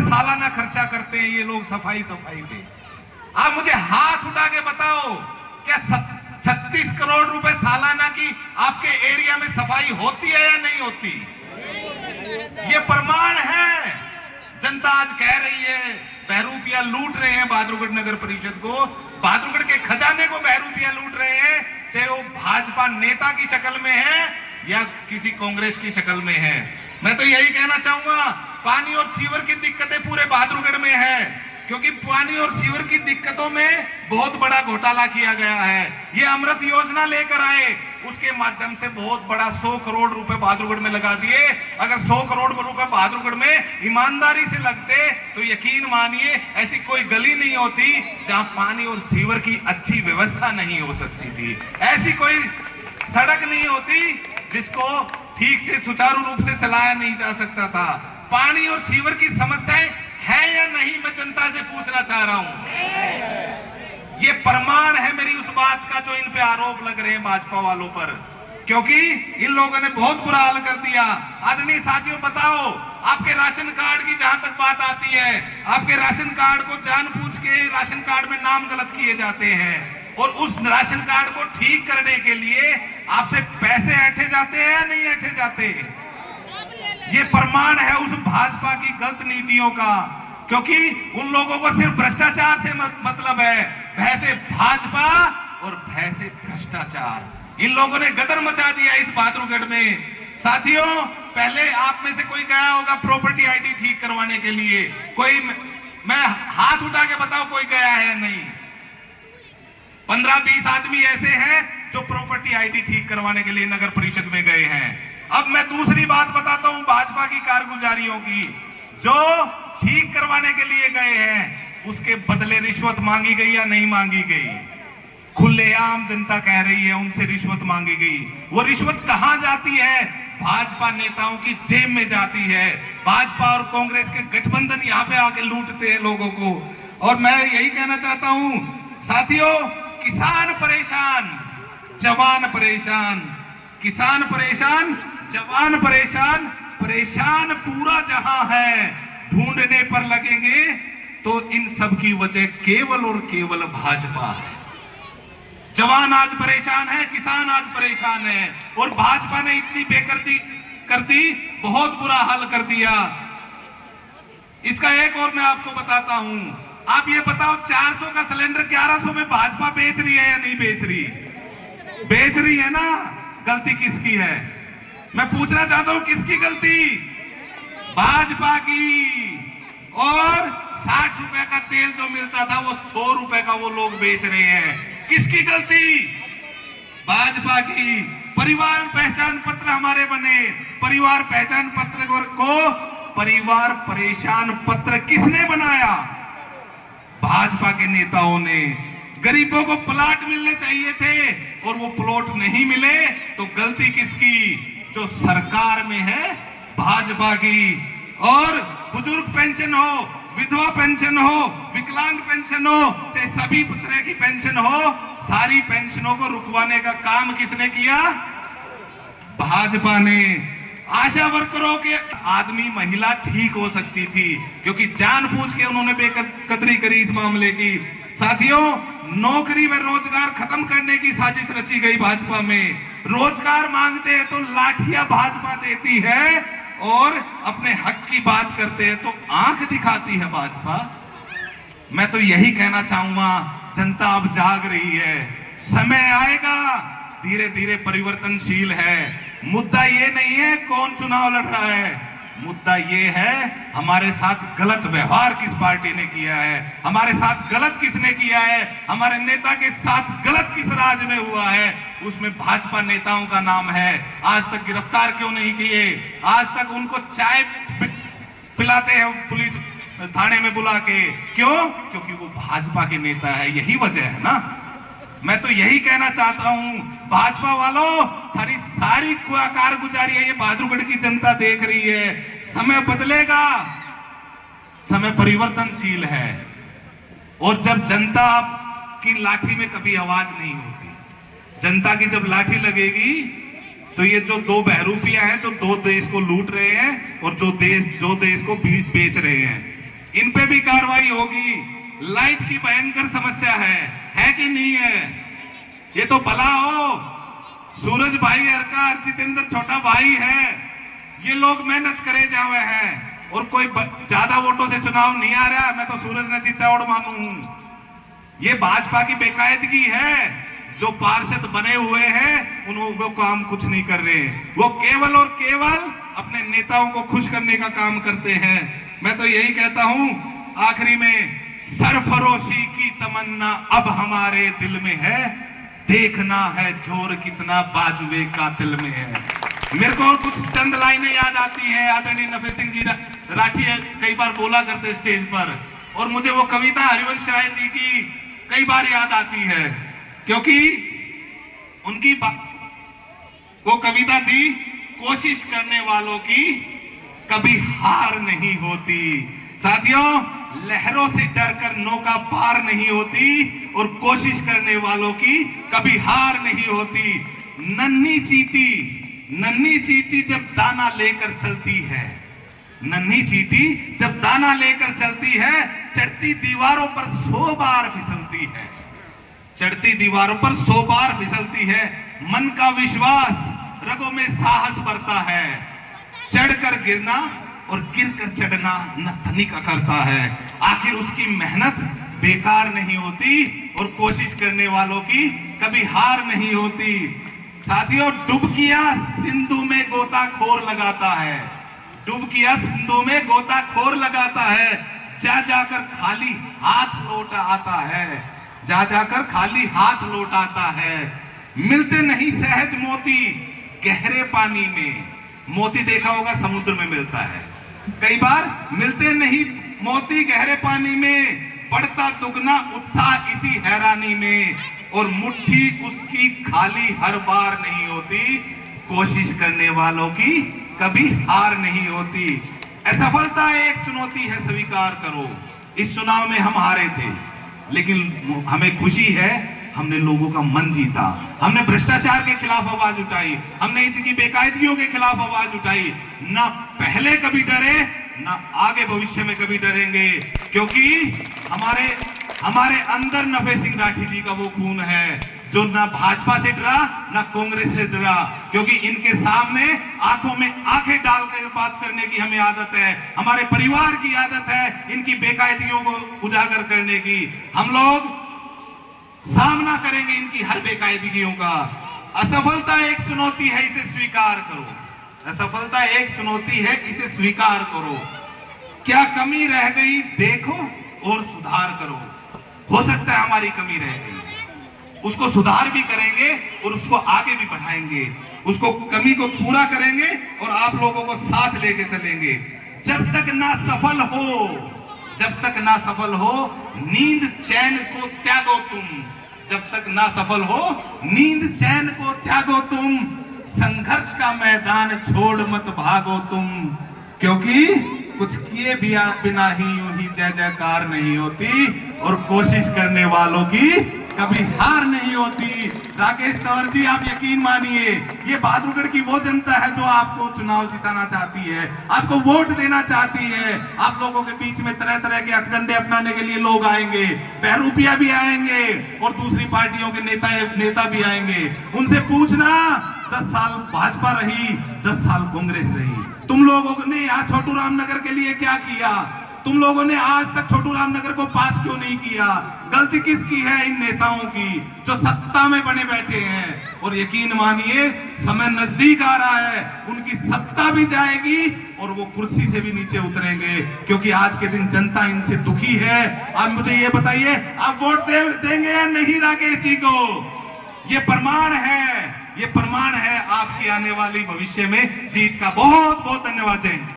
सालाना खर्चा करते हैं ये लोग सफाई पे। आप मुझे हाथ उठा के बताओ, क्या 36 करोड़ रुपए सालाना की आपके एरिया में सफाई होती है या नहीं होती? ये प्रमाण है। जनता आज कह रही है बहरूपिया लूट रहे हैं बहादुरगढ़ नगर परिषद को, बहादुरगढ़ के खजाने को बहरूपिया लूट रहे हैं, चाहे वो भाजपा नेता की शक्ल में है या किसी कांग्रेस की शक्ल में है। मैं तो यही कहना चाहूंगा, पानी और सीवर की दिक्कतें पूरे बहादुरगढ़ में है, क्योंकि पानी और सीवर की दिक्कतों में बहुत बड़ा घोटाला किया गया है। ये अमृत योजना लेकर आए, उसके माध्यम से बहुत बड़ा 100 करोड़ रुपए बहादुरगढ़ में लगा दिए। अगर 100 करोड़ रुपए बहादुरगढ़ में ईमानदारी से लगते तो यकीन मानिए ऐसी कोई गली नहीं होती जहां पानी और सीवर की अच्छी व्यवस्था नहीं हो सकती थी, ऐसी कोई सड़क नहीं होती जिसको ठीक से सुचारू रूप से चलाया नहीं जा सकता था। पानी और सीवर की समस्याएं है या नहीं, मैं जनता से पूछना चाह रहा हूं। ये प्रमाण है मेरी उस बात का जो इन पे आरोप लग रहे हैं भाजपा वालों पर, क्योंकि इन लोगों ने बहुत बुरा हाल कर दिया। आदरणीय साथियों, बताओ, आपके राशन कार्ड की जहां तक बात आती है, आपके राशन कार्ड को जानबूझ के राशन कार्ड में नाम गलत किए जाते हैं और उस राशन कार्ड को ठीक करने के लिए आपसे पैसे ऐंठे जाते हैं या नहीं ऐंठे जाते? ये प्रमाण है उस भाजपा की गलत नीतियों का, क्योंकि उन लोगों को सिर्फ भ्रष्टाचार से मतलब है, भय से भाजपा और भय से भ्रष्टाचार। इन लोगों ने गदर मचा दिया इस बहादुरगढ़ में। साथियों, पहले आप में से कोई गया होगा प्रॉपर्टी आईडी ठीक करवाने के लिए? कोई, मैं हाथ उठा के बताओ कोई गया है या नहीं? 15-20 आदमी ऐसे हैं जो प्रॉपर्टी आईडी ठीक करवाने के लिए नगर परिषद में गए हैं। अब मैं दूसरी बात बताता हूं भाजपा की कारगुजारियों की। जो ठीक करवाने के लिए गए हैं उसके बदले रिश्वत मांगी गई या नहीं मांगी गई? खुलेआम जनता कह रही है उनसे रिश्वत मांगी गई। वो रिश्वत कहां जाती है? भाजपा नेताओं की जेब में जाती है। भाजपा और कांग्रेस के गठबंधन यहां पे आके लूटते हैं लोगों को। और मैं यही कहना चाहता हूं साथियों, किसान परेशान, जवान परेशान, किसान परेशान, जवान परेशान, परेशान पूरा जहां है, ढूंढने पर लगेंगे तो इन सब की वजह केवल और केवल भाजपा है। जवान आज परेशान है, किसान आज परेशान है, और भाजपा ने इतनी बेकर्ती कर दी, बहुत बुरा हाल कर दिया। इसका एक और मैं आपको बताता हूं। आप ये बताओ, 400 का सिलेंडर 1100 में भाजपा बेच रही है या नहीं बेच रही? बेच रही है ना। गलती किसकी है? मैं पूछना चाहता हूं, किसकी गलती? भाजपा की। और 60 रुपए का तेल जो मिलता था वो 100 रुपए का वो लोग बेच रहे हैं। किसकी गलती? भाजपा की। परिवार पहचान पत्र हमारे बने, परिवार पहचान पत्र को परिवार परेशान पत्र किसने बनाया? भाजपा के नेताओं ने। गरीबों को प्लॉट मिलने चाहिए थे और वो प्लॉट नहीं मिले, तो गलती किसकी? जो सरकार में है, भाजपा की। और बुजुर्ग पेंशन हो, विधवा पेंशन हो, विकलांग पेंशन हो, चाहे सभी तरह की पेंशन हो, सारी पेंशनों को रुकवाने का काम किसने किया? भाजपा ने। आशा वर्करों के आदमी महिला ठीक हो सकती थी, क्योंकि जानबूझ के उन्होंने बेकदरी करी इस मामले की। साथियों, नौकरी व रोजगार खत्म करने की साजिश रची गई भाजपा में। रोजगार मांगते हैं तो लाठियां भाजपा देती है, और अपने हक की बात करते हैं तो आंख दिखाती है भाजपा। मैं तो यही कहना चाहूंगा, जनता अब जाग रही है, समय आएगा, धीरे धीरे परिवर्तनशील है। मुद्दा ये नहीं है कौन चुनाव लड़ रहा है, मुद्दा ये है हमारे साथ गलत व्यवहार किस पार्टी ने किया है, हमारे साथ गलत किसने किया है, हमारे नेता के साथ गलत किस राज में हुआ है। उसमें भाजपा नेताओं का नाम है। आज तक गिरफ्तार क्यों नहीं किए? आज तक उनको चाय पिलाते हैं पुलिस थाने में बुला के, क्यों? क्योंकि वो भाजपा के नेता है। यही वजह है ना। मैं तो यही कहना चाहता हूं, भाजपा वालों, थारी सारी कारगुजारी है ये बहादुरगढ़ की जनता देख रही है। समय बदलेगा, समय परिवर्तनशील है, और जब जनता की लाठी में कभी आवाज नहीं होती, जनता की जब लाठी लगेगी तो ये जो दो बहरूपिया हैं जो दो देश को लूट रहे हैं और जो देश को बेच रहे हैं, इन पे भी कार्रवाई होगी। लाइट की भयंकर समस्या है कि नहीं है? ये तो भला हो सूरज भाई हरका जितेंद्र छोटा भाई है, ये लोग मेहनत करे जावे हैं और कोई ज्यादा वोटों से चुनाव नहीं आ रहा, मैं तो सूरज ने जीता और मानू हूं। ये भाजपा की बेकायदगी है, जो पार्षद बने हुए हैं उन्होंने वो काम कुछ नहीं कर रहे, वो केवल और केवल अपने नेताओं को खुश करने का काम करते हैं। मैं तो यही कहता हूं आखिरी में, सरफरोशी की तमन्ना अब हमारे दिल में है, देखना है जोर कितना बाजुए का दिल में है। मेरे को और कुछ चंद लाइनें याद आती हैं, आदरणीय नफे सिंह जी राठी कई बार बोला करते स्टेज पर, और मुझे वो कविता हरिवंश राय जी की कई बार याद आती है, क्योंकि उनकी वो कविता थी, कोशिश करने वालों की कभी हार नहीं होती। साथियों, लहरों से डरकर नौका पार नहीं होती और कोशिश करने वालों की कभी हार नहीं होती। नन्ही चींटी जब दाना लेकर चलती है, नन्ही चींटी जब दाना लेकर चलती है, चढ़ती दीवारों पर 100 बार फिसलती है, चढ़ती दीवारों पर 100 बार फिसलती है। मन का विश्वास रगों में साहस भरता है, चढ़कर गिरना और गिरकर चढ़ना नथनी का करता है। आखिर उसकी मेहनत बेकार नहीं होती और कोशिश करने वालों की कभी हार नहीं होती। साथियों, डुबकियां सिंधु में गोताखोर लगाता है, डुबकियां सिंधु में गोताखोर लगाता है, जा जाकर खाली हाथ लौट आता है, जा जाकर खाली हाथ लौट आता है। मिलते नहीं सहज मोती गहरे पानी में, मोती देखा होगा समुद्र में मिलता है, कई बार मिलते नहीं मोती गहरे पानी में, बढ़ता दुगना उत्साह इसी हैरानी में, और मुट्ठी उसकी खाली हर बार नहीं होती, कोशिश करने वालों की कभी हार नहीं होती। असफलता एक चुनौती है, स्वीकार करो। इस चुनाव में हम हारे थे, लेकिन हमें खुशी है हमने लोगों का मन जीता, हमने भ्रष्टाचार के खिलाफ आवाज उठाई, हमने इनकी बेकायदगियों के खिलाफ आवाज उठाई। ना पहले कभी डरे, ना आगे भविष्य में कभी डरेंगे, क्योंकि हमारे अंदर नफे सिंह राठी जी का वो खून है जो ना भाजपा से डरा ना कांग्रेस से डरा, क्योंकि इनके सामने आंखों में आंखें डालकर बात करने की हमें आदत है, हमारे परिवार की आदत है इनकी बेकायदगियों को उजागर करने की। हम लोग सामना करेंगे इनकी हर बेकायदगियों का। असफलता एक चुनौती है, इसे स्वीकार करो। असफलता एक चुनौती है, इसे स्वीकार करो। क्या कमी रह गई देखो और सुधार करो। हो सकता है हमारी कमी रह गई, उसको सुधार भी करेंगे और उसको आगे भी बढ़ाएंगे, उसको कमी को पूरा करेंगे और आप लोगों को साथ लेके चलेंगे। जब तक ना सफल हो नींद चैन को त्यागो तुम, जब तक ना सफल हो नींद चैन को त्यागो तुम, संघर्ष का मैदान छोड़ मत भागो तुम, क्योंकि कुछ किए बिना ही यूं ही जय जयकार नहीं होती और कोशिश करने वालों की कभी हार नहीं होती। राकेश तंवर जी, आप यकीन मानिए, ये बहादुरगढ़ की वो जनता है जो आपको चुनाव जिताना चाहती है, आपको वोट देना चाहती है। आप लोगों के बीच में तरह तरह के हथकंडे अपनाने के लिए लोग आएंगे, बहरूपिया भी आएंगे और दूसरी पार्टियों के नेता भी आएंगे। उनसे पूछना 10 साल भाजपा रही, 10 साल कांग्रेस रही, तुम लोगों ने यहाँ छोटू रामनगर के लिए क्या किया? तुम लोगों ने आज तक छोटू रामनगर को पास क्यों नहीं किया? गलती किसकी है? इन नेताओं की जो सत्ता में बने बैठे हैं। और यकीन मानिए, समय नजदीक आ रहा है, उनकी सत्ता भी जाएगी और वो कुर्सी से भी नीचे उतरेंगे, क्योंकि आज के दिन जनता इनसे दुखी है। आप मुझे ये बताइए, आप वोट देंगे या नहीं राकेश जी को? ये प्रमाण है, ये प्रमाण है आपकी आने वाली भविष्य में जीत का। बहुत बहुत धन्यवाद। जय हिंद।